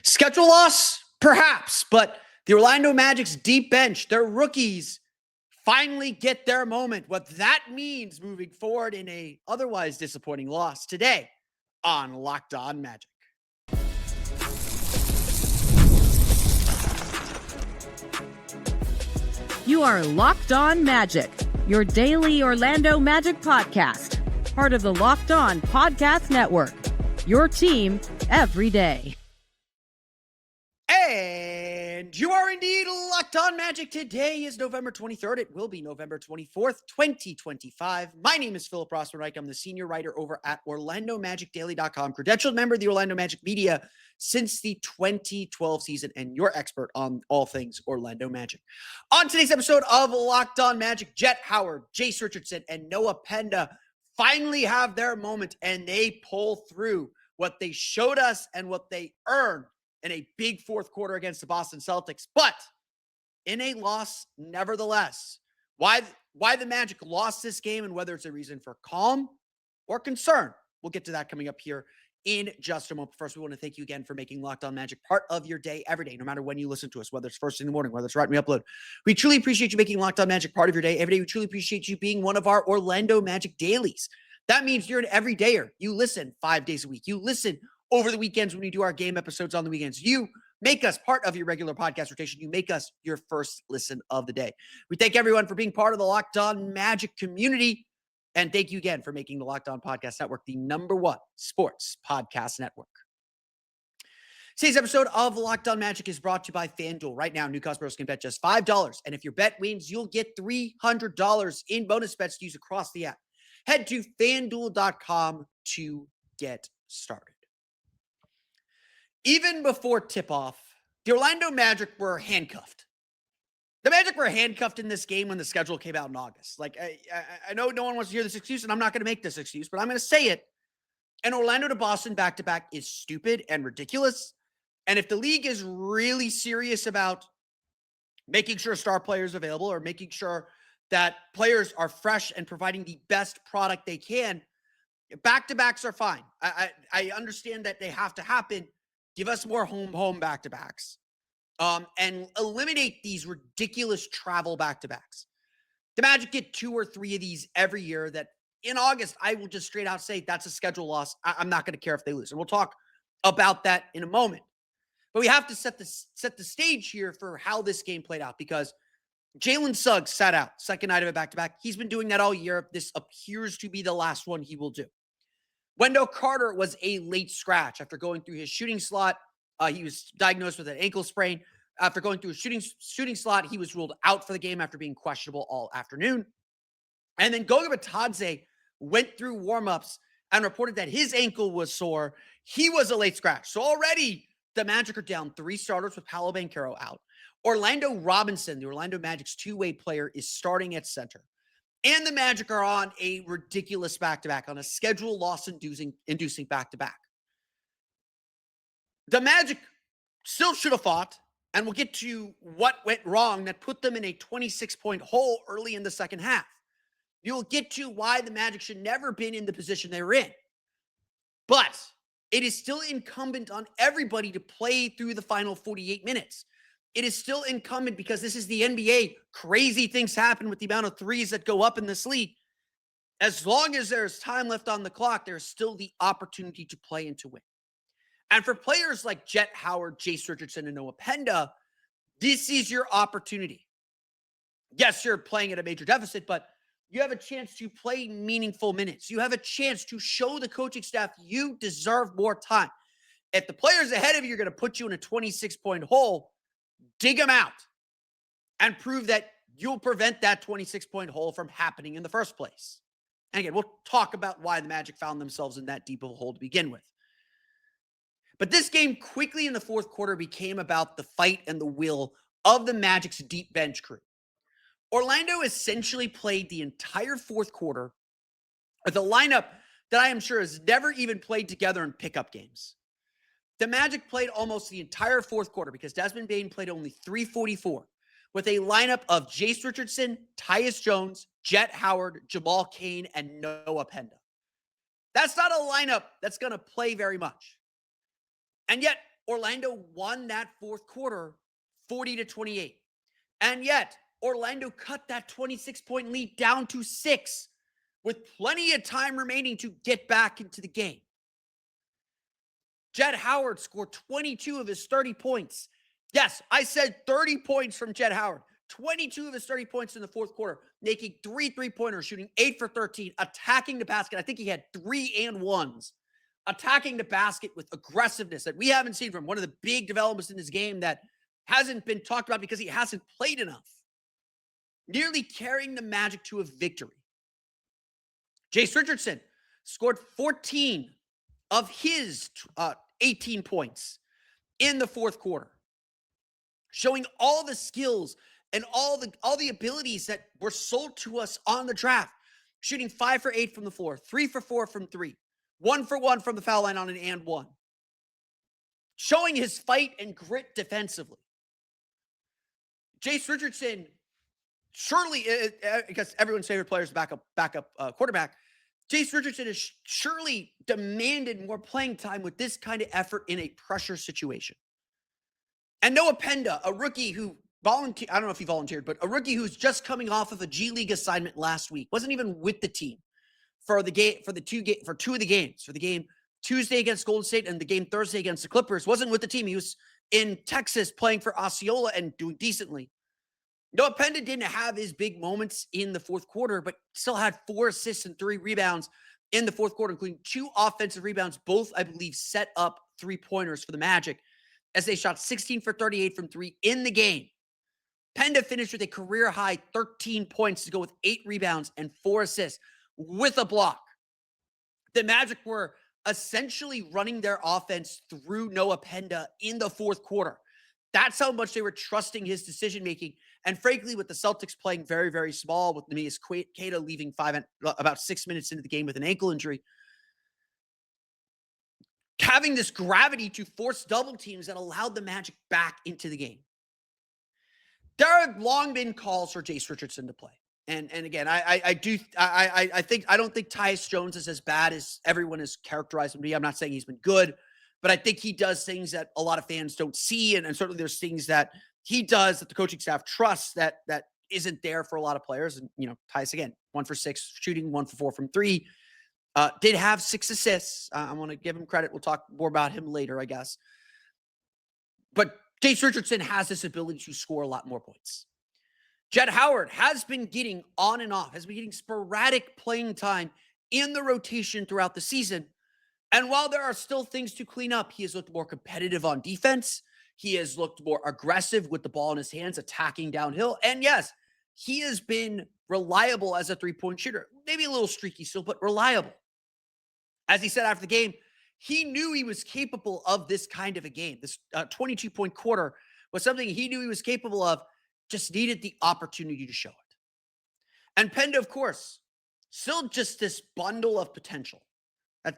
Schedule loss? Perhaps, but the Orlando Magic's deep bench, their rookies, finally get their moment. What that means moving forward in a otherwise disappointing loss today on Locked On Magic. You are Locked On Magic, your daily Orlando Magic podcast, part of the Locked On Podcast Network, your team every day. And you are indeed Locked On Magic. Today is November 23rd. It will be November 24th, 2025. My name is Philip Rossman-Reich. I'm the senior writer over at OrlandoMagicDaily.com, credentialed member of the Orlando Magic media since the 2012 season, and your expert on all things Orlando Magic. On today's episode of Locked On Magic, Jett Howard, Jase Richardson, and Noah Penda finally have their moment, and they pull through what they showed us and what they earned in a big fourth quarter against the Boston Celtics, but in a loss nevertheless. Why the Magic lost this game and whether it's a reason for calm or concern. We'll get to that coming up here in just a moment. First, we want to thank you again for making Locked On Magic part of your day every day, no matter when you listen to us, whether it's first thing in the morning, whether it's right when we upload. We truly appreciate you making Locked On Magic part of your day every day. We truly appreciate you being one of our Orlando Magic dailies. That means you're an everydayer. You listen 5 days a week. You listen over the weekends when we do our game episodes on the weekends. You make us part of your regular podcast rotation. You make us your first listen of the day. We thank everyone for being part of the Locked On Magic community. And thank you again for making the Locked On Podcast Network the #1 sports podcast network. Today's episode of Locked On Magic is brought to you by FanDuel. Right now, new customers can bet just $5. And if your bet wins, you'll get $300 in bonus bets to use across the app. Head to FanDuel.com to get started. Even before tip-off, the Orlando Magic were handcuffed. The Magic were handcuffed in this game when the schedule came out in August. Like, I know no one wants to hear this excuse, and I'm not going to make this excuse, but I'm going to say it. An Orlando to Boston back-to-back is stupid and ridiculous. And if the league is really serious about making sure star players are available or making sure that players are fresh and providing the best product they can, back-to-backs are fine. I understand that they have to happen. Give us more home back-to-backs and eliminate these ridiculous travel back-to-backs. The Magic get 2 or 3 of these every year that in August, I will just straight out say that's a schedule loss. I'm not going to care if they lose. And we'll talk about that in a moment. But we have to set the stage here for how this game played out because Jalen Suggs sat out second night of a back-to-back. He's been doing that all year. This appears to be the last one he will do. Wendell Carter was a late scratch after going through his shooting slot. He was diagnosed with an ankle sprain. After going through a shooting slot, he was ruled out for the game after being questionable all afternoon. And then Goga Bitadze went through warmups and reported that his ankle was sore. He was a late scratch. So already the Magic are down 3 starters with Paolo Banchero out. Orlando Robinson, the Orlando Magic's two-way player, is starting at center. And the Magic are on a ridiculous back-to-back, on a schedule loss-inducing back-to-back. The Magic still should have fought, and we'll get to what went wrong that put them in a 26-point hole early in the second half. You'll get to why the Magic should never been in the position they were in. But it is still incumbent on everybody to play through the final 48 minutes. It is still incumbent because this is the NBA. Crazy things happen with the amount of threes that go up in this league. As long as there's time left on the clock, there's still the opportunity to play and to win. And for players like Jett Howard, Jase Richardson, and Noah Penda, this is your opportunity. Yes, you're playing at a major deficit, but you have a chance to play meaningful minutes. You have a chance to show the coaching staff you deserve more time. If the players ahead of you are going to put you in a 26-point hole, dig them out and prove that you'll prevent that 26-point hole from happening in the first place. And again, we'll talk about why the Magic found themselves in that deep of a hole to begin with. But this game quickly in the fourth quarter became about the fight and the will of the Magic's deep bench crew. Orlando essentially played the entire fourth quarter with a lineup that I am sure has never even played together in pickup games. The Magic played almost the entire fourth quarter because Desmond Bane played only 344 with a lineup of Jase Richardson, Tyus Jones, Jett Howard, Jamal Cain, and Noah Penda. That's not a lineup that's going to play very much. And yet, Orlando won that fourth quarter 40-28. And yet, Orlando cut that 26-point lead down to 6 with plenty of time remaining to get back into the game. Jett Howard scored 22 of his 30 points. Yes, I said 30 points from Jett Howard. 22 of his 30 points in the fourth quarter, making 3 3-pointers, shooting 8 for 13, attacking the basket. I think he had 3 and 1s. Attacking the basket with aggressiveness that we haven't seen from one of the big developments in this game that hasn't been talked about because he hasn't played enough. Nearly carrying the Magic to a victory. Jase Richardson scored 14 of his 18 points in the fourth quarter, showing all the skills and all the abilities that were sold to us on the draft. Shooting 5 for 8 from the floor, 3 for 4 from 3, 1 for 1 from the foul line on an and one. Showing his fight and grit defensively. Jase Richardson, surely, because everyone's favorite player is backup quarterback, Jase Richardson has surely demanded more playing time with this kind of effort in a pressure situation. And Noah Penda, a rookie who volunteered, I don't know if he volunteered, but a rookie who's just coming off of a G League assignment last week, wasn't even with the team for the game, for two of the games, for the game Tuesday against Golden State and the game Thursday against the Clippers, wasn't with the team. He was in Texas playing for Osceola and doing decently. Noah Penda didn't have his big moments in the fourth quarter, but still had 4 assists and 3 rebounds in the fourth quarter, including 2 offensive rebounds, both, I believe, set up 3-pointers for the Magic as they shot 16 for 38 from 3 in the game. Penda finished with a career-high 13 points to go with 8 rebounds and 4 assists with a block. The Magic were essentially running their offense through Noah Penda in the fourth quarter. That's how much they were trusting his decision-making. And frankly, with the Celtics playing very, very small, with Neemias Queta leaving about 6 minutes into the game with an ankle injury, having this gravity to force double teams that allowed the Magic back into the game. There have long been calls for Jase Richardson to play. And again, I don't think Tyus Jones is as bad as everyone has characterized him to be. I'm not saying he's been good, but I think he does things that a lot of fans don't see. And certainly there's things that he does that the coaching staff trusts that isn't there for a lot of players. And, Tyus, again, 1 for 6 shooting, 1 for 4 from 3. Did have 6 assists. I want to give him credit. We'll talk more about him later, I guess. But Jase Richardson has this ability to score a lot more points. Jett Howard has been getting on and off, has been getting sporadic playing time in the rotation throughout the season. And while there are still things to clean up, he has looked more competitive on defense. He has looked more aggressive with the ball in his hands, attacking downhill. And yes, he has been reliable as a 3-point shooter. Maybe a little streaky still, but reliable. As he said after the game, he knew he was capable of this kind of a game. This 22-point quarter was something he knew he was capable of, just needed the opportunity to show it. And Penda, of course, still just this bundle of potential.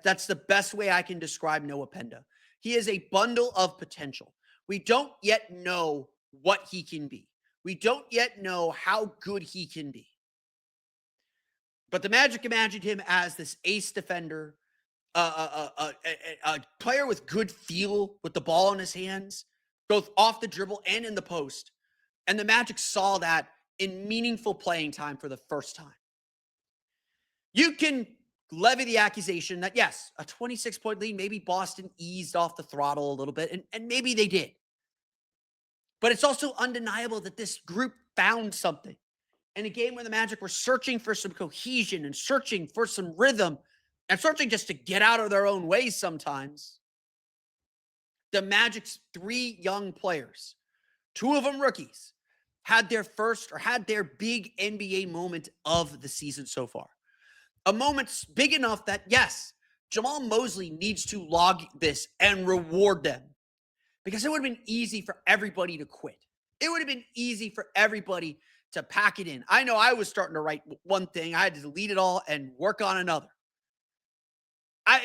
That's the best way I can describe Noah Penda. He is a bundle of potential. We don't yet know what he can be. We don't yet know how good he can be. But the Magic imagined him as this ace defender, a player with good feel with the ball in his hands, both off the dribble and in the post. And the Magic saw that in meaningful playing time for the first time. You can levy the accusation that, yes, a 26-point lead, maybe Boston eased off the throttle a little bit, and maybe they did. But it's also undeniable that this group found something. In a game where the Magic were searching for some cohesion and searching for some rhythm and searching just to get out of their own way sometimes, the Magic's 3 young players, 2 of them rookies, had their big NBA moment of the season so far. A moment big enough that, yes, Jamal Mosley needs to log this and reward them. Because it would have been easy for everybody to quit. It would have been easy for everybody to pack it in. I know I was starting to write one thing. I had to delete it all and work on another.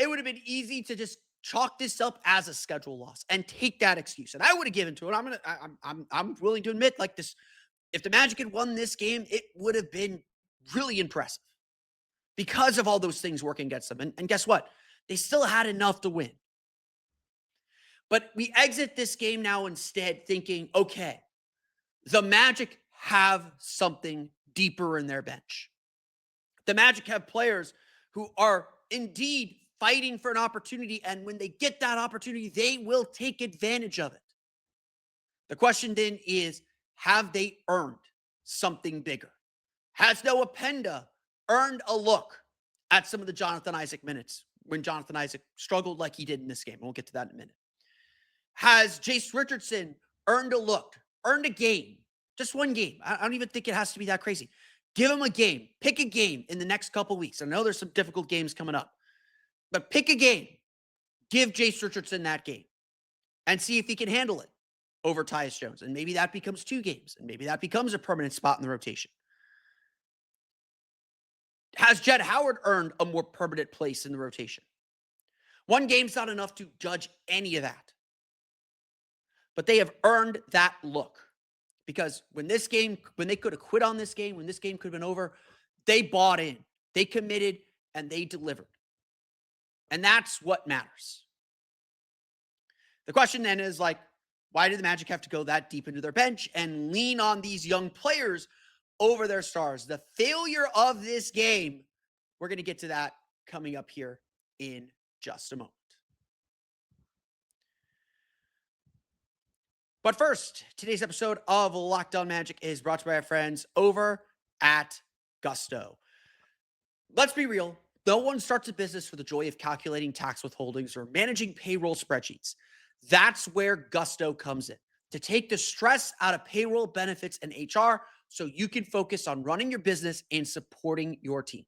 It would have been easy to just chalk this up as a schedule loss and take that excuse. And I would have given to it. I'm willing to admit, like this, if the Magic had won this game, it would have been really impressive because of all those things working against them. And guess what? They still had enough to win. But we exit this game now instead thinking, okay, the Magic have something deeper in their bench. The Magic have players who are indeed fighting for an opportunity, and when they get that opportunity, they will take advantage of it. The question then is, have they earned something bigger? Has Noah Penda earned a look at some of the Jonathan Isaac minutes when Jonathan Isaac struggled like he did in this game? We'll get to that in a minute. Has Jase Richardson earned a look, earned a game? Just one game. I don't even think it has to be that crazy. Give him a game. Pick a game in the next couple weeks. I know there's some difficult games coming up, but pick a game. Give Jase Richardson that game and see if he can handle it over Tyus Jones. And maybe that becomes 2 games, and maybe that becomes a permanent spot in the rotation. Has Jett Howard earned a more permanent place in the rotation? One game's not enough to judge any of that. But they have earned that look. Because when they could have quit on this game, when this game could have been over, they bought in, they committed, and they delivered. And that's what matters. The question then is like, why did the Magic have to go that deep into their bench and lean on these young players over their stars? The failure of this game, we're going to get to that coming up here in just a moment. But first, today's episode of Locked On Magic is brought to you by our friends over at Gusto. Let's be real. No one starts a business for the joy of calculating tax withholdings or managing payroll spreadsheets. That's where Gusto comes in, to take the stress out of payroll, benefits, and HR so you can focus on running your business and supporting your team.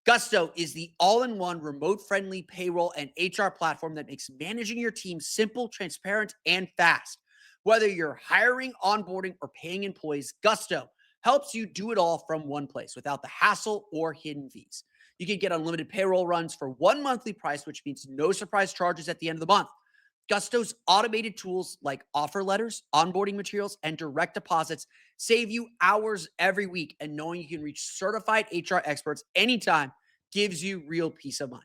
Gusto is the all-in-one remote-friendly payroll and HR platform that makes managing your team simple, transparent, and fast. Whether you're hiring, onboarding, or paying employees, Gusto helps you do it all from one place without the hassle or hidden fees. You can get unlimited payroll runs for one monthly price, which means no surprise charges at the end of the month. Gusto's automated tools like offer letters, onboarding materials, and direct deposits save you hours every week, and knowing you can reach certified HR experts anytime gives you real peace of mind.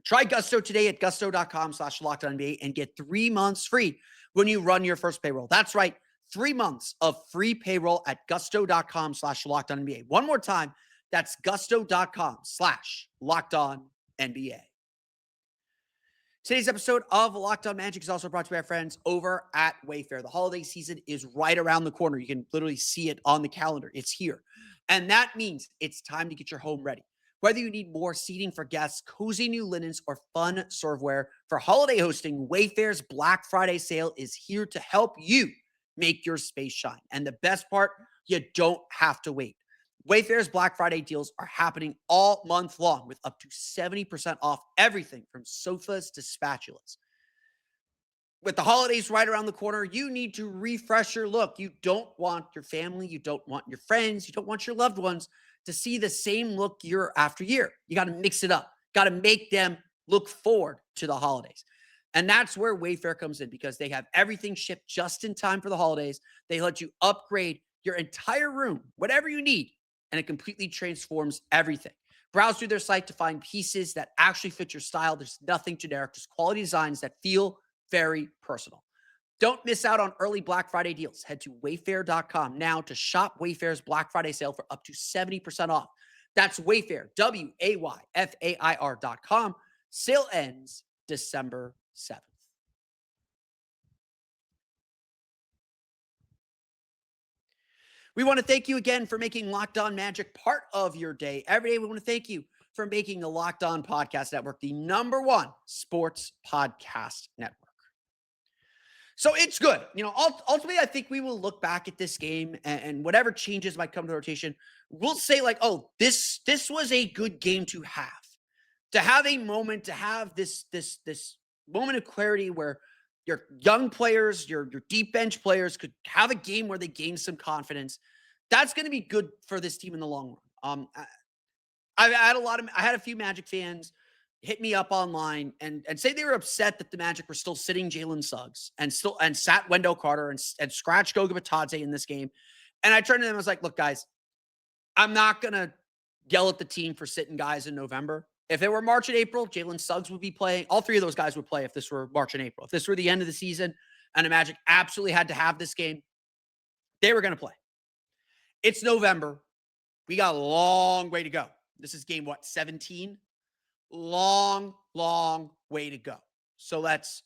Try Gusto today at gusto.com/LockedOnNBA and get 3 months free when you run your first payroll. That's right, 3 months of free payroll at gusto.com/LockedOnNBA. One more time, that's gusto.com/LockedOnNBA. Today's episode of Locked On Magic is also brought to you by our friends over at Wayfair. The holiday season is right around the corner. You can literally see it on the calendar. It's here. And that means it's time to get your home ready. Whether you need more seating for guests, cozy new linens, or fun serveware for holiday hosting, Wayfair's Black Friday sale is here to help you make your space shine. And the best part, you don't have to wait. Wayfair's Black Friday deals are happening all month long with up to 70% off everything from sofas to spatulas. With the holidays right around the corner, you need to refresh your look. You don't want your family, you don't want your friends, you don't want your loved ones to see the same look year after year. You got to mix it up. Got to make them look forward to the holidays. And that's where Wayfair comes in, because they have everything shipped just in time for the holidays. They let you upgrade your entire room, whatever you need, and it completely transforms everything. Browse through their site to find pieces that actually fit your style. There's nothing generic, just quality designs that feel very personal. Don't miss out on early Black Friday deals. Head to wayfair.com now to shop Wayfair's Black Friday sale for up to 70% off. That's Wayfair, WAYFAIR.com. Sale ends December 7th. We want to thank you again for making Locked On Magic part of your day. Every day we want to thank you for making the Locked On Podcast Network the #1 sports podcast network. So it's good. You know, ultimately, I think we will look back at this game and whatever changes might come to the rotation, we'll say like, oh, this was a good game to have. To have a moment, to have this moment of clarity where your young players, your deep bench players could have a game where they gain some confidence. That's going to be good for this team in the long run. I had a few Magic fans hit me up online and say they were upset that the Magic were still sitting Jalen Suggs and sat Wendell Carter and scratched Goga Bitadze in this game. And I turned to them and was like, look, guys, I'm not going to yell at the team for sitting guys in November. If it were March and April, Jalen Suggs would be playing. All three of those guys would play if this were March and April. If this were the end of the season and the Magic absolutely had to have this game, they were going to play. It's November. We got a long way to go. This is game, 17? Long way to go. So let's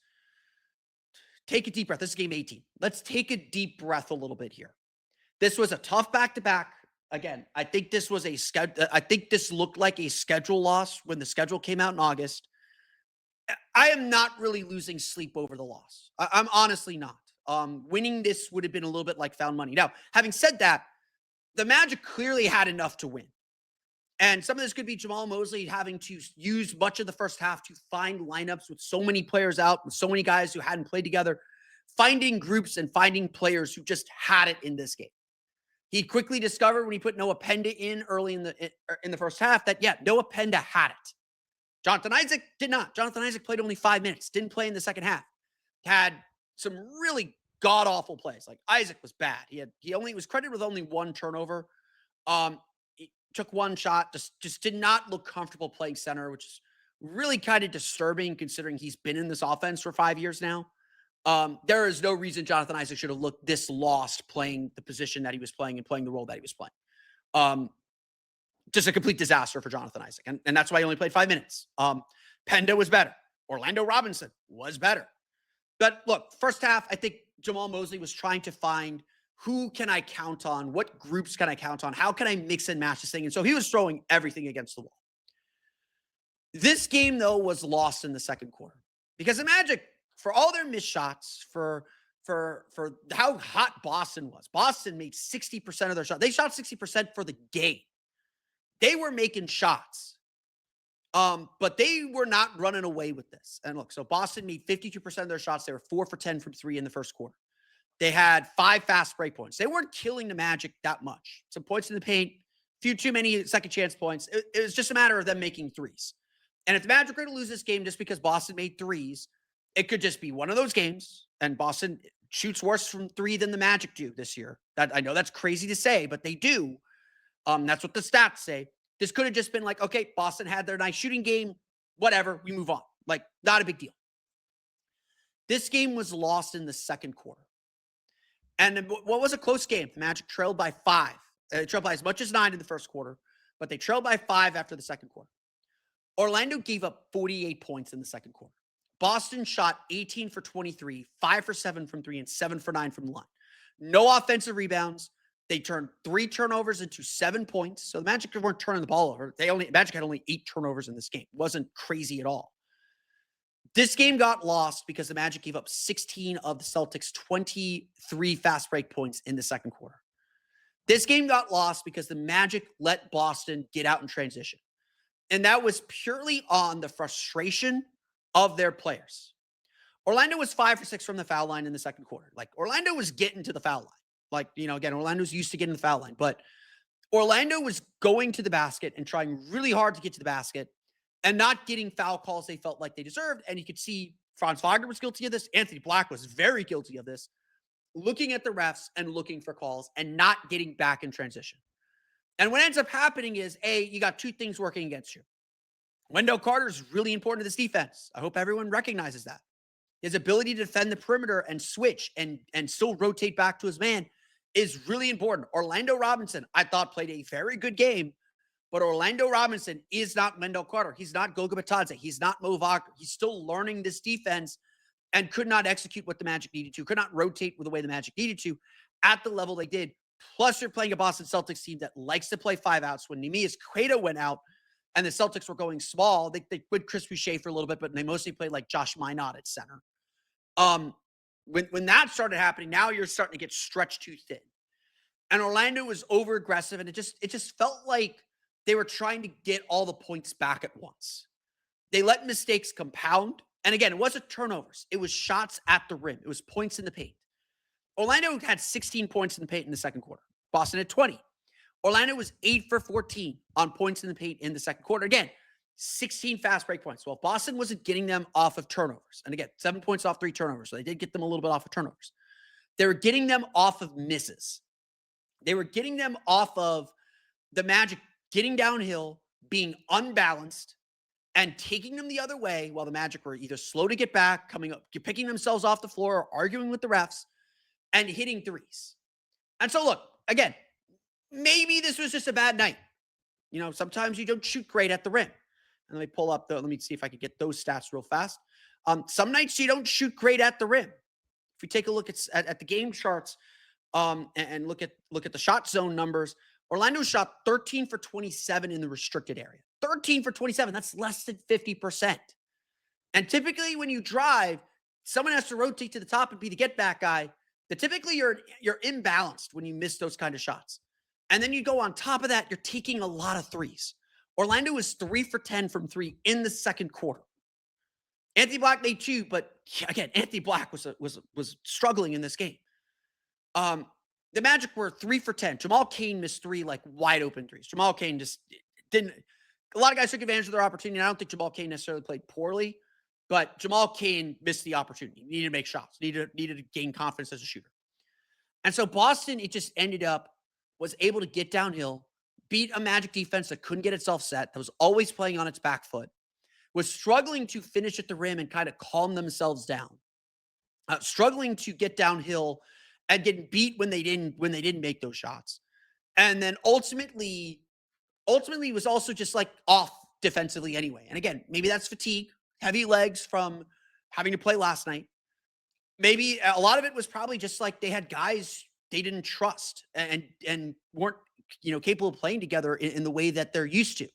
take a deep breath. This is game 18. Let's take a deep breath a little bit here. This was a tough back-to-back. Again, I think this looked like a schedule loss when the schedule came out in August. I am not really losing sleep over the loss. I'm honestly not. Winning this would have been a little bit like found money. Now, having said that, the Magic clearly had enough to win. And some of this could be Jamal Mosley having to use much of the first half to find lineups with so many players out, with so many guys who hadn't played together, finding groups and finding players who just had it in this game. He quickly discovered when he put Noah Penda in early in the first half that, Noah Penda had it. Jonathan Isaac did not. Jonathan Isaac played only 5 minutes, didn't play in the second half. Had some really god-awful plays. Like, Isaac was bad. He was credited with only 1 turnover. He took 1 shot, just did not look comfortable playing center, which is really kind of disturbing considering he's been in this offense for 5 years now. There is no reason Jonathan Isaac should have looked this lost playing the position that he was playing and playing the role that he was playing. Just a complete disaster for Jonathan Isaac. And that's why he only played 5 minutes. Penda was better. Orlando Robinson was better. But look, first half, I think Jamal Mosley was trying to find who can I count on? What groups can I count on? How can I mix and match this thing? And so he was throwing everything against the wall. This game, though, was lost in the second quarter because the Magic, for all their missed shots, for how hot Boston was. Boston made 60% of their shots. They shot 60% for the game. They were making shots. But they were not running away with this. And look, so Boston made 52% of their shots. They were 4 for 10 from 3 in the first quarter. They had 5 fast break points. They weren't killing the Magic that much. Some points in the paint, few too many second chance points. It was just a matter of them making threes. And if the Magic were to lose this game just because Boston made threes, it could just be one of those games, and Boston shoots worse from 3 than the Magic do this year. That I know that's crazy to say, but they do. That's what the stats say. This could have just been like, okay, Boston had their nice shooting game, whatever, we move on. Like, not a big deal. This game was lost in the second quarter. And what was a close game? The Magic trailed by 5. They trailed by as much as 9 in the first quarter, but they trailed by 5 after the second quarter. Orlando gave up 48 points in the second quarter. Boston shot 18 for 23, 5 for 7 from 3, and 7 for 9 from the line. No offensive rebounds. They turned 3 turnovers into 7 points. So the Magic weren't turning the ball over. Magic had only 8 turnovers in this game. It wasn't crazy at all. This game got lost because the Magic gave up 16 of the Celtics' 23 fast break points in the second quarter. This game got lost because the Magic let Boston get out in transition. And that was purely on the frustration of their players. Orlando was 5 for 6 from the foul line in the second quarter. Like, Orlando was getting to the foul line. Like, again, Orlando's used to getting the foul line, but Orlando was going to the basket and trying really hard to get to the basket and not getting foul calls they felt like they deserved. And you could see Franz Wagner was guilty of this. Anthony Black was very guilty of this, looking at the refs and looking for calls and not getting back in transition. And what ends up happening is, you got 2 things working against you. Wendell Carter is really important to this defense. I hope everyone recognizes that. His ability to defend the perimeter and switch and still rotate back to his man is really important. Orlando Robinson, I thought, played a very good game, but Orlando Robinson is not Wendell Carter. He's not Goga Batadze. He's not Mo Wagner. He's still learning this defense and could not execute what the Magic needed to, could not rotate with the way the Magic needed to at the level they did. Plus, you're playing a Boston Celtics team that likes to play 5 outs. When Neemias Queta went out and the Celtics were going small, they put Chris Boucher for a little bit, but they mostly played like Josh Minot at center. When that started happening, now you're starting to get stretched too thin. And Orlando was over aggressive, and it just felt like they were trying to get all the points back at once. They let mistakes compound. And again, it wasn't turnovers. It was shots at the rim. It was points in the paint. Orlando had 16 points in the paint in the second quarter. Boston had 20. Orlando was 8 for 14 on points in the paint in the second quarter. Again, 16 fast break points. Well, Boston wasn't getting them off of turnovers. And again, 7 points off 3 turnovers. So they did get them a little bit off of turnovers. They were getting them off of misses. They were getting them off of the Magic getting downhill, being unbalanced, and taking them the other way while the Magic were either slow to get back, coming up, picking themselves off the floor, or arguing with the refs and hitting threes. And so, look, again, maybe this was just a bad night. Sometimes you don't shoot great at the rim. And let me pull up let me see if I could get those stats real fast. Some nights you don't shoot great at the rim. If we take a look at the game charts and look at the shot zone numbers, Orlando shot 13 for 27 in the restricted area. 13 for 27. That's less than 50%. And typically when you drive, someone has to rotate to the top and be the get back guy. But typically you're imbalanced when you miss those kind of shots. And then you go on top of that, you're taking a lot of threes. Orlando was 3 for 10 from three in the second quarter. Anthony Black made 2, but again, Anthony Black was struggling in this game. The Magic were 3 for 10. Jamal Cain missed 3 like wide open threes. Jamal Cain just didn't. A lot of guys took advantage of their opportunity. I don't think Jamal Cain necessarily played poorly, but Jamal Cain missed the opportunity. Needed to make shots. Needed to gain confidence as a shooter. And so Boston, it just ended up, was able to get downhill, beat a Magic defense that couldn't get itself set, that was always playing on its back foot, was struggling to finish at the rim and kind of calm themselves down, struggling to get downhill and getting beat when they didn't make those shots. And then ultimately was also just like off defensively anyway. And again, maybe that's fatigue, heavy legs from having to play last night. Maybe a lot of it was probably just like they had guys they didn't trust and weren't, capable of playing together in the way that they're used to.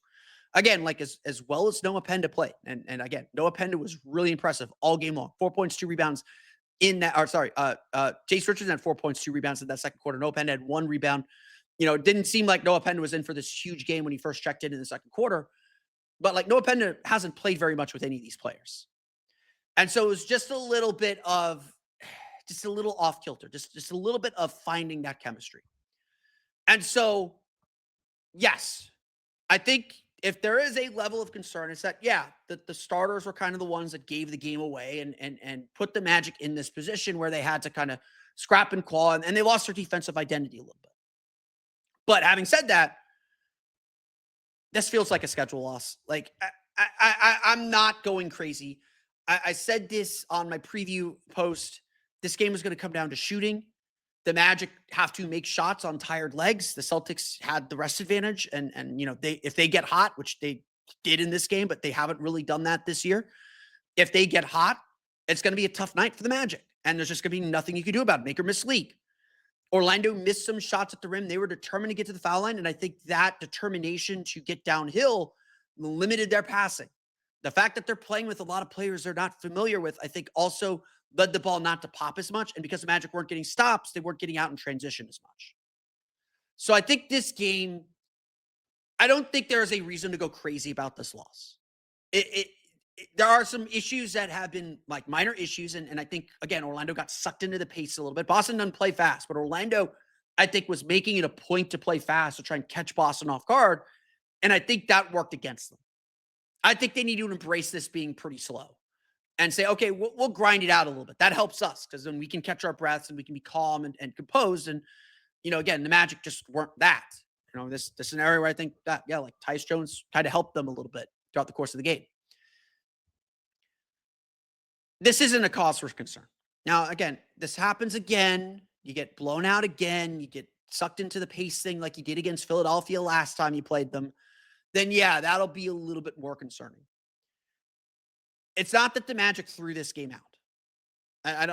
Again, like as well as Noah Penda played. And again, Noah Penda was really impressive all game long. 4 points, 2 rebounds in that, Jase Richardson had 4 points, 2 rebounds in that second quarter. Noah Penda had 1 rebound. It didn't seem like Noah Penda was in for this huge game when he first checked in the second quarter. But like Noah Penda hasn't played very much with any of these players. And so it was just a little bit of, just a little off kilter, just a little bit of finding that chemistry. And so, yes, I think if there is a level of concern, it's that, the starters were kind of the ones that gave the game away and put the Magic in this position where they had to kind of scrap and claw, and they lost their defensive identity a little bit. But having said that, this feels like a schedule loss. Like, I'm not going crazy. I said this on my preview post. This game is going to come down to shooting. The Magic have to make shots on tired legs. The Celtics had the rest advantage, and if they get hot, which they did in this game, but they haven't really done that this year. If they get hot, it's going to be a tough night for the Magic, and there's just going to be nothing you can do about it. Make or miss league. Orlando missed some shots at the rim. They were determined to get to the foul line, and I think that determination to get downhill limited their passing. The fact that they're playing with a lot of players they're not familiar with, I think also led the ball not to pop as much. And because the Magic weren't getting stops, they weren't getting out in transition as much. So I think this game, I don't think there is a reason to go crazy about this loss. There are some issues that have been like minor issues. And I think, again, Orlando got sucked into the pace a little bit. Boston doesn't play fast, but Orlando, I think, was making it a point to play fast to try and catch Boston off guard. And I think that worked against them. I think they need to embrace this being pretty slow and say, okay, we'll grind it out a little bit. That helps us because then we can catch our breaths and we can be calm and composed. And, again, the Magic just weren't that. This scenario where I think that, like Tyus Jones kind of helped them a little bit throughout the course of the game. This isn't a cause for concern. Now, again, this happens again. You get blown out again. You get sucked into the pace thing like you did against Philadelphia last time you played them. Then, that'll be a little bit more concerning. It's not that the Magic threw this game out.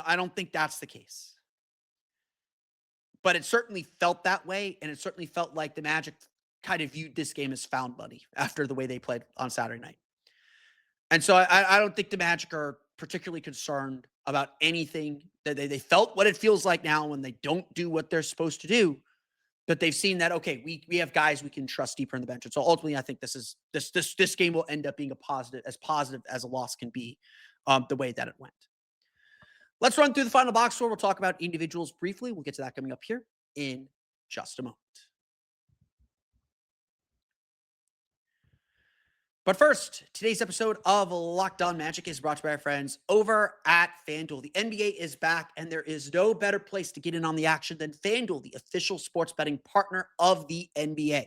I don't think that's the case. But it certainly felt that way, and it certainly felt like the Magic kind of viewed this game as found money after the way they played on Saturday night. And so I don't think the Magic are particularly concerned about anything. That they felt what it feels like now when they don't do what they're supposed to do. But they've seen that, okay, we have guys we can trust deeper in the bench. And so ultimately, I think this game will end up being positive as a loss can be, the way that it went. Let's run through the final box score. We'll talk about individuals briefly. We'll get to that coming up here in just a moment. But first, today's episode of Locked On Magic is brought to you by our friends over at FanDuel. The NBA is back, and there is no better place to get in on the action than FanDuel, the official sports betting partner of the NBA.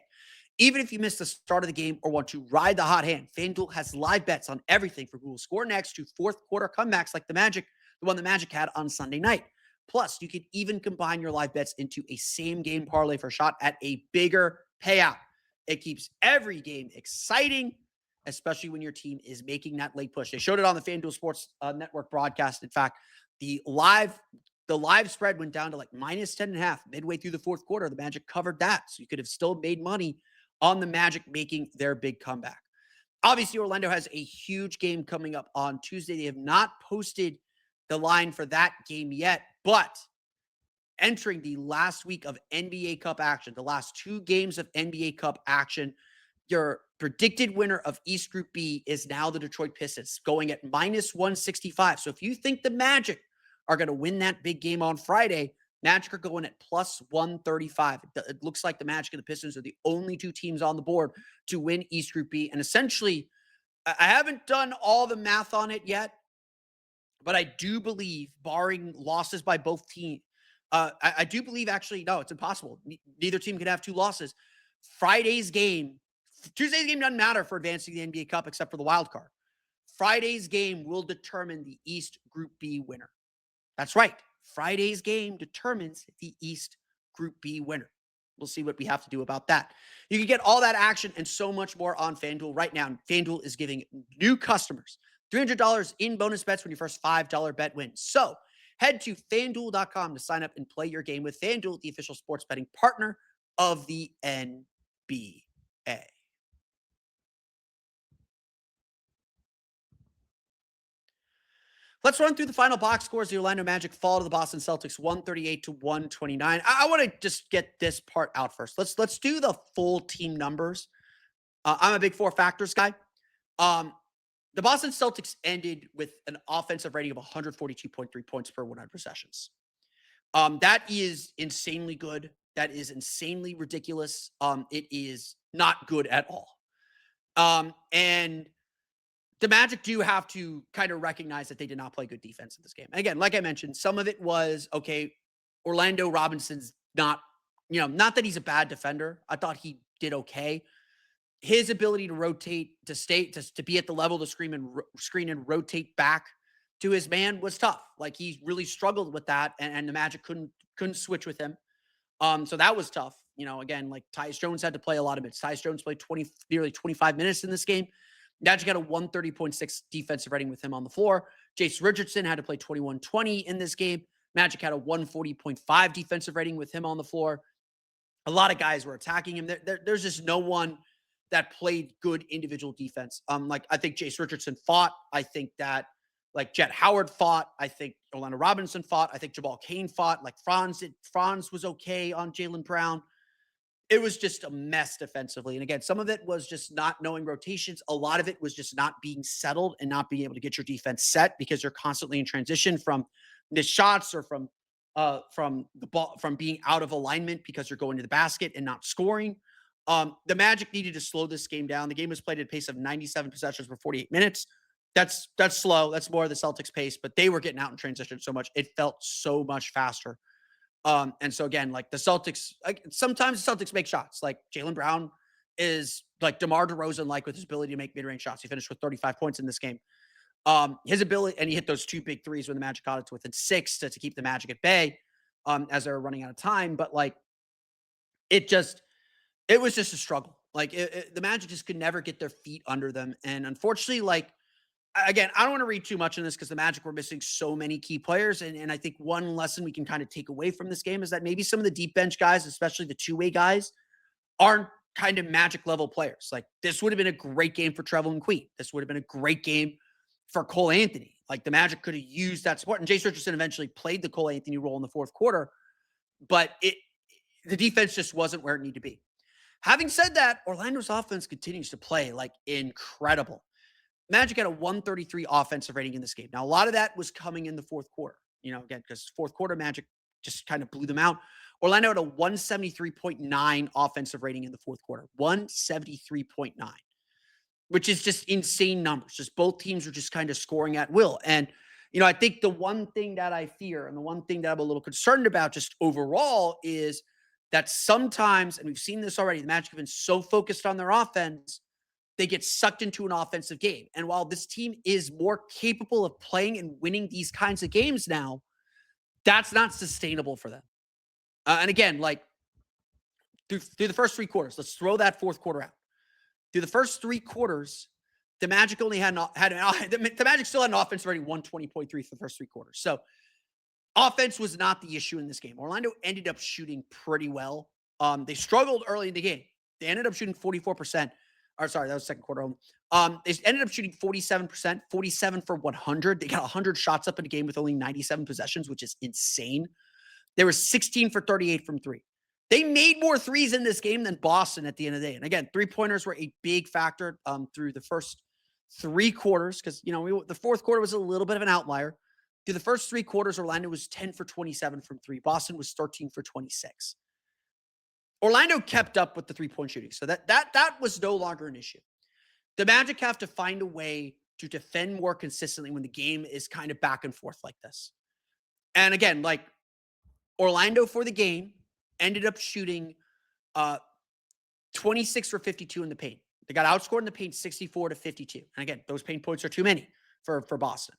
Even if you missed the start of the game or want to ride the hot hand, FanDuel has live bets on everything from who will score next to fourth quarter comebacks like the one the Magic had on Sunday night. Plus, you can even combine your live bets into a same game parlay for a shot at a bigger payout. It keeps every game exciting, especially when your team is making that late push. They showed it on the FanDuel Sports Network broadcast. In fact, the live spread went down to like -10.5 midway through the fourth quarter. The Magic covered that, so you could have still made money on the Magic making their big comeback. Obviously, Orlando has a huge game coming up on Tuesday. They have not posted the line for that game yet, but entering the last week of NBA Cup action, the last 2 games of NBA Cup action, your predicted winner of East Group B is now the Detroit Pistons, going at -165. So if you think the Magic are going to win that big game on Friday, Magic are going at +135. It looks like the Magic and the Pistons are the only 2 teams on the board to win East Group B. And essentially, I haven't done all the math on it yet, but I do believe, barring losses by both teams, I do believe actually, no, it's impossible. Neither team could have 2 losses. Tuesday's game doesn't matter for advancing the NBA Cup except for the wild card. Friday's game will determine the East Group B winner. That's right. Friday's game determines the East Group B winner. We'll see what we have to do about that. You can get all that action and so much more on FanDuel right now. FanDuel is giving new customers $300 in bonus bets when your first $5 bet wins. So head to FanDuel.com to sign up and play your game with FanDuel, the official sports betting partner of the NBA. Let's run through the final box scores. The Orlando Magic fall to the Boston Celtics 138-129. I want to just get this part out first. Let's do the full team numbers. I'm a big 4 factors guy. The Boston Celtics ended with an offensive rating of 142.3 points per 100 possessions. That is insanely good. That is insanely ridiculous. It is not good at all. And the Magic do have to kind of recognize that they did not play good defense in this game. And again, like I mentioned, some of it was, okay, Orlando Robinson's not that he's a bad defender. I thought he did okay. His ability to rotate, to be at the level to screen and rotate back to his man was tough. Like, he really struggled with that, and the Magic couldn't switch with him. So that was tough. Again, like Tyus Jones had to play a lot of minutes. Tyus Jones played nearly 25 minutes in this game. Magic got a 130.6 defensive rating with him on the floor. Jase Richardson had to play 21-20 in this game. Magic had a 140.5 defensive rating with him on the floor. A lot of guys were attacking him. There's just no one that played good individual defense. Like, I think Jase Richardson fought. I think that, like, Jett Howard fought. I think Orlando Robinson fought. I think Jabal Cain fought. Like, Franz was okay on Jaylen Brown. It was just a mess defensively. And again, some of it was just not knowing rotations. A lot of it was just not being settled and not being able to get your defense set because you're constantly in transition from missed shots or from the ball, from being out of alignment because you're going to the basket and not scoring. The Magic needed to slow this game down. The game was played at a pace of 97 possessions for 48 minutes. That's slow. That's more of the Celtics pace, but they were getting out in transition so much. It felt so much faster. And so again, like the Celtics, sometimes the Celtics make shots. Like Jaylen Brown is like DeMar DeRozan, like with his ability to make mid-range shots. He finished with 35 points in this game. His ability, and he hit those 2 big threes when the Magic got it to within 6 to keep the Magic at bay as they were running out of time. But like, it was just a struggle. Like the Magic just could never get their feet under them. And unfortunately, like, again, I don't want to read too much in this because the Magic were missing so many key players. And I think one lesson we can kind of take away from this game is that maybe some of the deep bench guys, especially the 2-way guys, aren't kind of Magic level players. Like, this would have been a great game for Trevelyan Queen. This would have been a great game for Cole Anthony. Like, the Magic could have used that support. And Jase Richardson eventually played the Cole Anthony role in the fourth quarter, but the defense just wasn't where it needed to be. Having said that, Orlando's offense continues to play like incredible. Magic had a 133 offensive rating in this game. Now, a lot of that was coming in the fourth quarter, again, because fourth quarter Magic just kind of blew them out. Orlando had a 173.9 offensive rating in the fourth quarter, 173.9, which is just insane numbers. Just both teams were just kind of scoring at will. And, I think the one thing that I fear and the one thing that I'm a little concerned about just overall is that sometimes, and we've seen this already, the Magic have been so focused on their offense, they get sucked into an offensive game. And while this team is more capable of playing and winning these kinds of games now, that's not sustainable for them. And again, like through the first 3 quarters, let's throw that fourth quarter out. Through the first 3 quarters, the Magic only the Magic still had an offense rating 120.3 for the first 3 quarters. So offense was not the issue in this game. Orlando ended up shooting pretty well. They struggled early in the game. They ended up shooting 44%. Or sorry, that was second quarter. They ended up shooting 47%, 47 for 100. They got 100 shots up in a game with only 97 possessions, which is insane. They were 16 for 38 from 3. They made more threes in this game than Boston at the end of the day. And again, 3-pointers were a big factor through the first 3 quarters because, the fourth quarter was a little bit of an outlier. Through the first 3 quarters, Orlando was 10 for 27 from 3. Boston was 13 for 26. Orlando kept up with the 3-point shooting. So that was no longer an issue. The Magic have to find a way to defend more consistently when the game is kind of back and forth like this. And again, like Orlando for the game ended up shooting 26 for 52 in the paint. They got outscored in the paint 64 to 52. And again, those paint points are too many for Boston.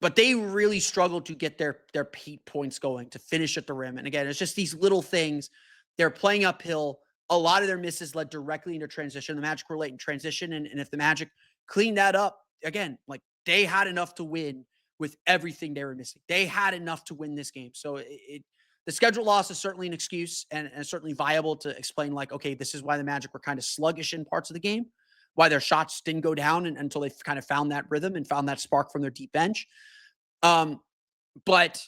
But they really struggled to get their paint points going to finish at the rim. And again, it's just these little things. They're playing uphill. A lot of their misses led directly into transition. The Magic were late in transition. And if the Magic cleaned that up, again, like they had enough to win with everything they were missing. They had enough to win this game. So the schedule loss is certainly an excuse and certainly viable to explain like, okay, this is why the Magic were kind of sluggish in parts of the game, why their shots didn't go down until they kind of found that rhythm and found that spark from their deep bench. But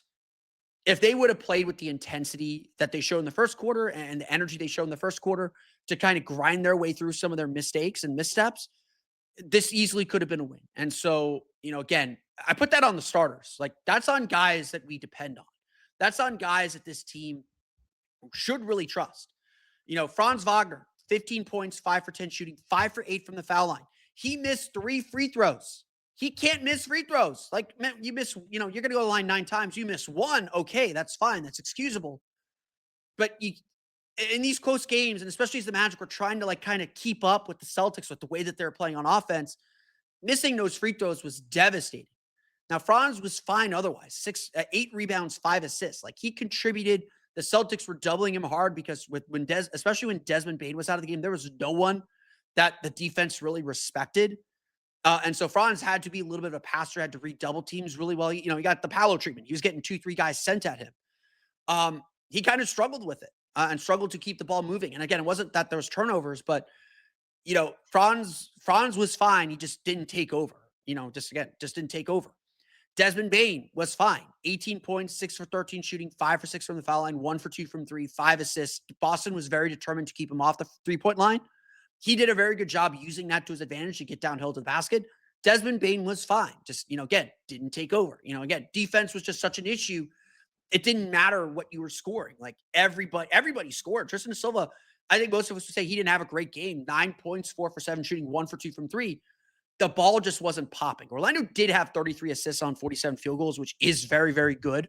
if they would have played with the intensity that they showed in the first quarter and the energy they showed in the first quarter to kind of grind their way through some of their mistakes and missteps, this easily could have been a win. And so, again, I put that on the starters. Like that's on guys that we depend on. That's on guys that this team should really trust. Franz Wagner, 15 points, 5 for 10 shooting, 5 for 8 from the foul line. He missed 3 free throws. He can't miss free throws. Like, man, you miss, you're going to go to the line 9 times. You miss 1. Okay, that's fine. That's excusable. But in these close games, and especially as the Magic were trying to like kind of keep up with the Celtics with the way that they're playing on offense, missing those free throws was devastating. Now, Franz was fine otherwise. 8 rebounds, 5 assists. Like he contributed. The Celtics were doubling him hard because especially when Desmond Bane was out of the game, there was no one that the defense really respected. And so Franz had to be a little bit of a passer, had to read double teams really well. He got the Paolo treatment. He was getting 2-3 guys sent at him. He kind of struggled with it and struggled to keep the ball moving. And again, it wasn't that there was turnovers, but Franz was fine. He just didn't take over. Just didn't take over. Desmond Bane was fine. 18 points, 6 for 13 shooting, 5 for 6 from the foul line, 1 for 2 from 3, 5 assists. Boston was very determined to keep him off the 3-point line. He did a very good job using that to his advantage to get downhill to the basket. Desmond Bane was fine. Just, again, didn't take over. Again, defense was just such an issue. It didn't matter what you were scoring. Like everybody scored. Tristan Silva, I think most of us would say he didn't have a great game. 9 points, 4 for 7 shooting, 1 for 2 from 3. The ball just wasn't popping. Orlando did have 33 assists on 47 field goals, which is very, very good.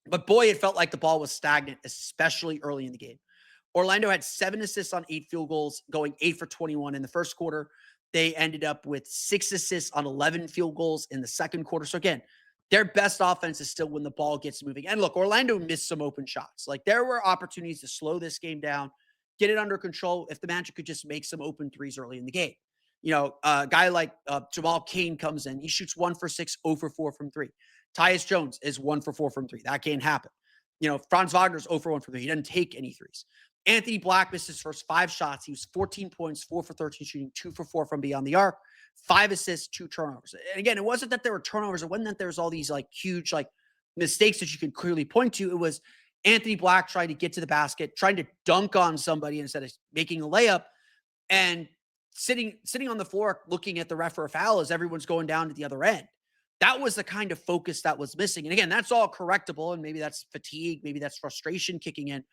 But boy, it felt like the ball was stagnant, especially early in the game. Orlando had 7 assists on 8 field goals, going 8 for 21 in the first quarter. They ended up with 6 assists on 11 field goals in the second quarter. So again, their best offense is still when the ball gets moving. And look, Orlando missed some open shots. Like there were opportunities to slow this game down, get it under control if the Magic could just make some open threes early in the game. A guy like Jamal Cain comes in. He shoots 1 for 6, 0 for 4 from 3. Tyus Jones is 1 for 4 from 3. That can't happen. Franz Wagner's 0 for 1 from 3. He doesn't take any threes. Anthony Black missed his first 5 shots. He was 14 points, 4 for 13 shooting, 2 for 4 from beyond the arc, 5 assists, 2 turnovers. And again, it wasn't that there were turnovers. It wasn't that there was all these like huge like mistakes that you could clearly point to. It was Anthony Black trying to get to the basket, trying to dunk on somebody instead of making a layup, and sitting on the floor looking at the ref for a foul as everyone's going down to the other end. That was the kind of focus that was missing. And again, that's all correctable. And maybe that's fatigue. Maybe that's frustration kicking in.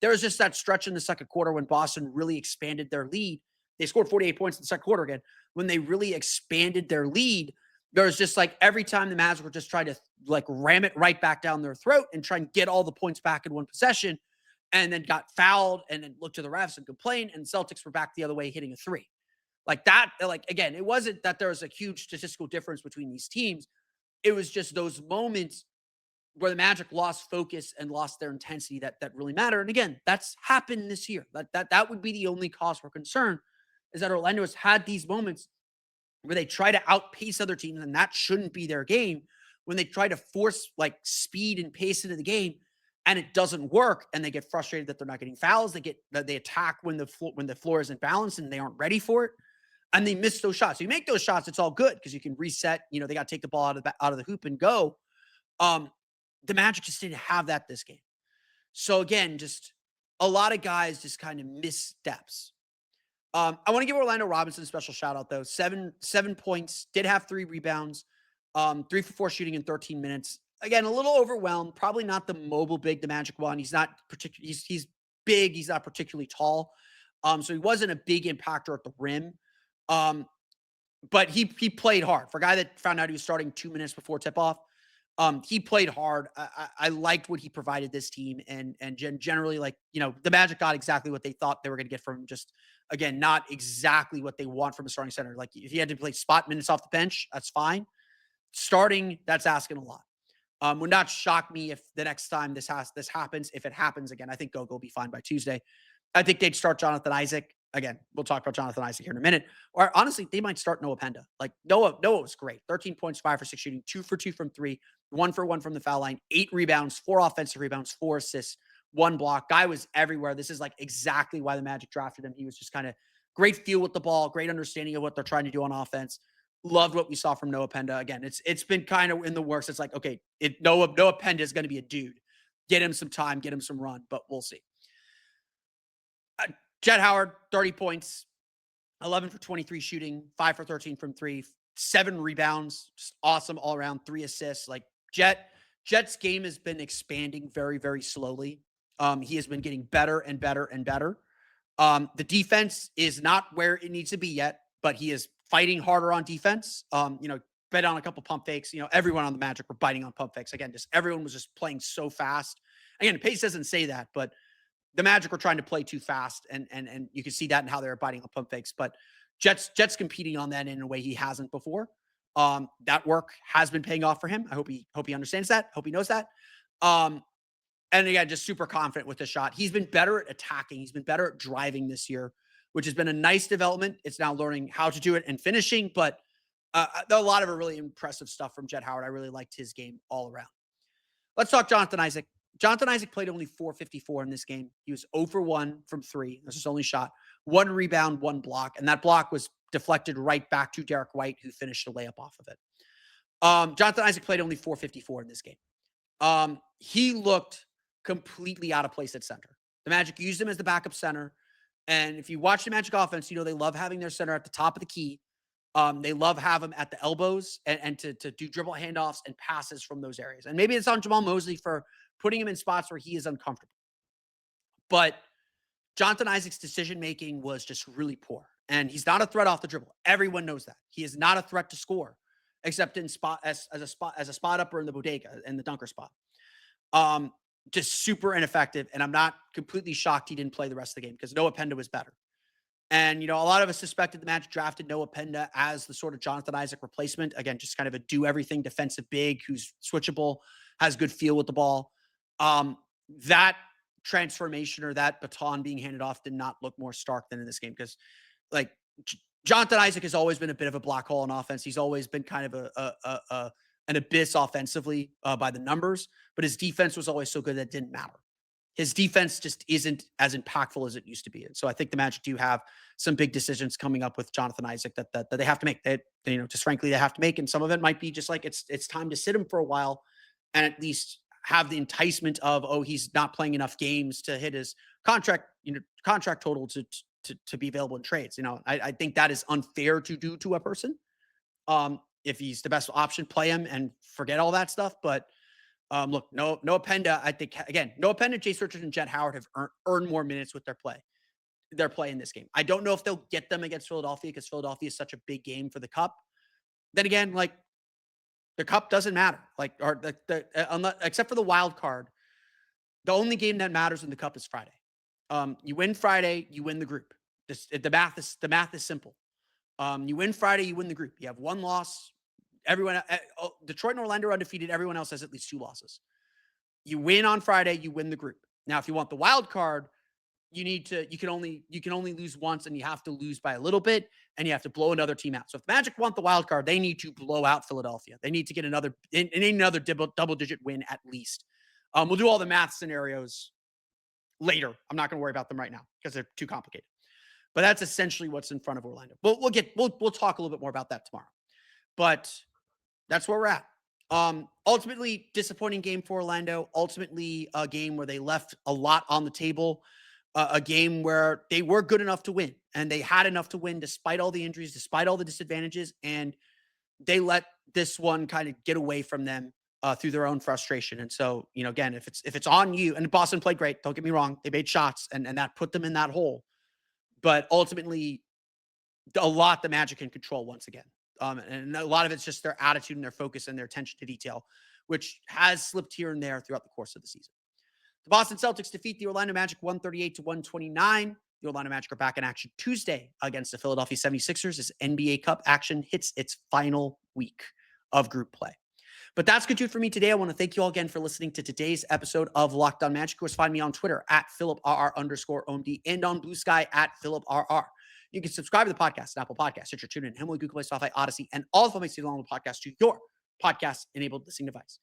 There was just that stretch in the second quarter when Boston really expanded their lead. They scored 48 points in the second quarter again. When they really expanded their lead, there was just like every time the Magic were just trying to like ram it right back down their throat and try and get all the points back in one possession, and then got fouled and then looked to the refs and complained, and Celtics were back the other way hitting a three. Like that, like again, it wasn't that there was a huge statistical difference between these teams. It was just those moments where the Magic lost focus and lost their intensity that really matter. And again, that's happened this year. That would be the only cause for concern, is that Orlando has had these moments where they try to outpace other teams, and that shouldn't be their game. When they try to force like speed and pace into the game, and it doesn't work, and they get frustrated that they're not getting fouls. They attack when the floor isn't balanced and they aren't ready for it, and they miss those shots. So you make those shots, it's all good because you can reset. They got to take the ball out of the hoop and go. The Magic just didn't have that this game. So again, just a lot of guys just kind of missteps. I want to give Orlando Robinson a special shout out though. 7 points, did have 3 rebounds, 3 for 4 shooting in 13 minutes. Again, a little overwhelmed, probably not the mobile big the Magic one. He's not particularly, he's big, he's not particularly tall. So he wasn't a big impactor at the rim. But he played hard. For a guy that found out he was starting 2 minutes before tip-off, he played hard. I liked what he provided this team, and generally, like, the Magic got exactly what they thought they were going to get from him. Just, again, not exactly what they want from a starting center. Like, if he had to play spot minutes off the bench, that's fine. Starting, that's asking a lot. Would not shock me if the next time this happens, if it happens again. I think Gogo will be fine by Tuesday. I think they'd start Jonathan Isaac. Again, we'll talk about Jonathan Isaac here in a minute. Or honestly, they might start Noah Penda. Like Noah was great. 13 points, 5 for 6 shooting, 2 for 2 from 3, 1 for 1 from the foul line, 8 rebounds, 4 offensive rebounds, 4 assists, 1 block. Guy was everywhere. This is like exactly why the Magic drafted him. He was just kind of great feel with the ball, great understanding of what they're trying to do on offense. Loved what we saw from Noah Penda. Again, it's been kind of in the works. It's like, okay, Noah Penda is going to be a dude. Get him some time, get him some run, but we'll see. Jett Howard, 30 points, 11 for 23 shooting, 5 for 13 from 3, 7 rebounds, just awesome all around, 3 assists. Like Jett's game has been expanding very, very slowly. He has been getting better and better and better. The defense is not where it needs to be yet, but he is fighting harder on defense. Bet on a couple pump fakes. Everyone on the Magic were biting on pump fakes. Again, just everyone was just playing so fast. Again, pace doesn't say that, but the Magic were trying to play too fast, and you can see that in how they were biting on pump fakes. But Jett's competing on that in a way he hasn't before. That work has been paying off for him. I hope he understands that. Hope he knows that. And again, just super confident with the shot. He's been better at attacking. He's been better at driving this year, which has been a nice development. It's now learning how to do it and finishing. But a lot of really impressive stuff from Jett Howard. I really liked his game all around. Let's talk Jonathan Isaac. Jonathan Isaac played only 454 in this game. He was 0 for 1 from 3. That's his only shot. 1 rebound, 1 block. And that block was deflected right back to Derek White, who finished a layup off of it. Jonathan Isaac played only 454 in this game. He looked completely out of place at center. The Magic used him as the backup center. And if you watch the Magic offense, they love having their center at the top of the key. They love having him at the elbows and to do dribble handoffs and passes from those areas. And maybe it's on Jamal Mosley for putting him in spots where he is uncomfortable. But Jonathan Isaac's decision-making was just really poor. And he's not a threat off the dribble. Everyone knows that. He is not a threat to score, except in spot as a spot upper in the bodega, in the dunker spot. Just super ineffective. And I'm not completely shocked he didn't play the rest of the game because Noah Penda was better. And, a lot of us suspected the Magic drafted Noah Penda as the sort of Jonathan Isaac replacement. Again, just kind of a do-everything defensive big who's switchable, has good feel with the ball. That transformation or that baton being handed off did not look more stark than in this game because, like, Jonathan Isaac has always been a bit of a black hole in offense. He's always been kind of an abyss offensively by the numbers, but his defense was always so good that it didn't matter. His defense just isn't as impactful as it used to be. And so I think the Magic do have some big decisions coming up with Jonathan Isaac that they have to make. They just frankly, they have to make. And some of it might be just like, it's time to sit him for a while and at least have the enticement of, he's not playing enough games to hit his contract total to be available in trades. I think that is unfair to do to a person. If he's the best option, play him and forget all that stuff. But look, Noah Penda, I think, again, Noah Penda, Jase Richardson, and Jett Howard have earned more minutes with their play in this game. I don't know if they'll get them against Philadelphia because Philadelphia is such a big game for the Cup. Then again, like, the Cup doesn't matter. Like, or except for the wild card, The only game that matters in the cup is Friday. You win Friday, you win the group. The math is simple. You win Friday, you win the group. You have one loss. Everyone, Detroit and Orlando are undefeated. Everyone else has at least 2 losses. You win on Friday, you win the group. Now, if you want the wild card, you can only lose once, and you have to lose by a little bit, and you have to blow another team out. So if the Magic want the wild card, they need to blow out Philadelphia. They need to get another double-digit win at least. We'll do all the math scenarios later. I'm not going to worry about them right now because they're too complicated. But that's essentially what's in front of Orlando. But we'll talk a little bit more about that tomorrow. But that's where we're at. Ultimately, disappointing game for Orlando. Ultimately, a game where they left a lot on the table. A game where they were good enough to win, and they had enough to win despite all the injuries, despite all the disadvantages, and they let this one kind of get away from them through their own frustration. And so, again, if it's on you, and Boston played great, don't get me wrong, they made shots, and that put them in that hole. But ultimately, a lot the Magic can control once again. And a lot of it's just their attitude and their focus and their attention to detail, which has slipped here and there throughout the course of the season. The Boston Celtics defeat the Orlando Magic 138-129. The Orlando Magic are back in action Tuesday against the Philadelphia 76ers as NBA Cup action hits its final week of group play. But that's good for me today. I want to thank you all again for listening to today's episode of Locked On Magic. Of course, find me on Twitter at @PhilipRR_OMD and on Blue Sky at PhilipRR. You can subscribe to the podcast on Apple Podcasts, Stitcher, TuneIn, Himalaya, Google Play, Spotify, Odyssey, and all of them makes it along the podcast to your podcast-enabled listening device.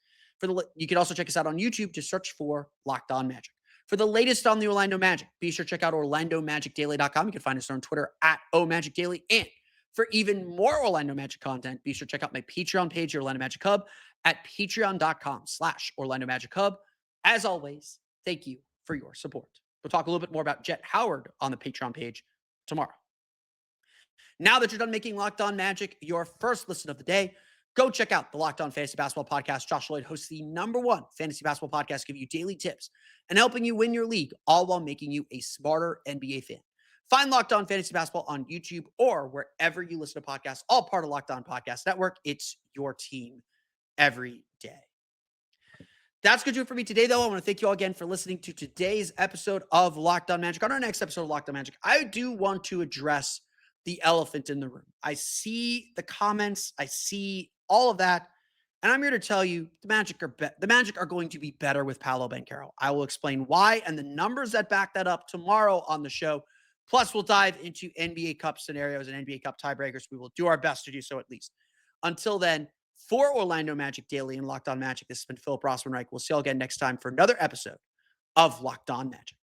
You can also check us out on YouTube. Just search for Locked On Magic. For the latest on the Orlando Magic, be sure to check out OrlandoMagicDaily.com. You can find us on Twitter at OMagicDaily. And for even more Orlando Magic content, be sure to check out my Patreon page, Orlando Magic Hub, at patreon.com/Orlando Magic Hub. As always, thank you for your support. We'll talk a little bit more about Jett Howard on the Patreon page tomorrow. Now that you're done making Locked On Magic your first listen of the day, go check out the Locked On Fantasy Basketball Podcast. Josh Lloyd hosts the #1 fantasy basketball podcast, giving you daily tips and helping you win your league, all while making you a smarter NBA fan. Find Locked On Fantasy Basketball on YouTube or wherever you listen to podcasts, all part of Locked On Podcast Network. It's your team every day. That's going to do it for me today, though. I want to thank you all again for listening to today's episode of Locked On Magic. On our next episode of Locked On Magic, I do want to address the elephant in the room. I see the comments. I see all of that. And I'm here to tell you the Magic are going to be better with Paolo Banchero. I will explain why and the numbers that back that up tomorrow on the show. Plus, we'll dive into NBA Cup scenarios and NBA Cup tiebreakers. We will do our best to do so at least. Until then, for Orlando Magic Daily and Locked On Magic, this has been Philip Rossman-Reich. We'll see you all again next time for another episode of Locked On Magic.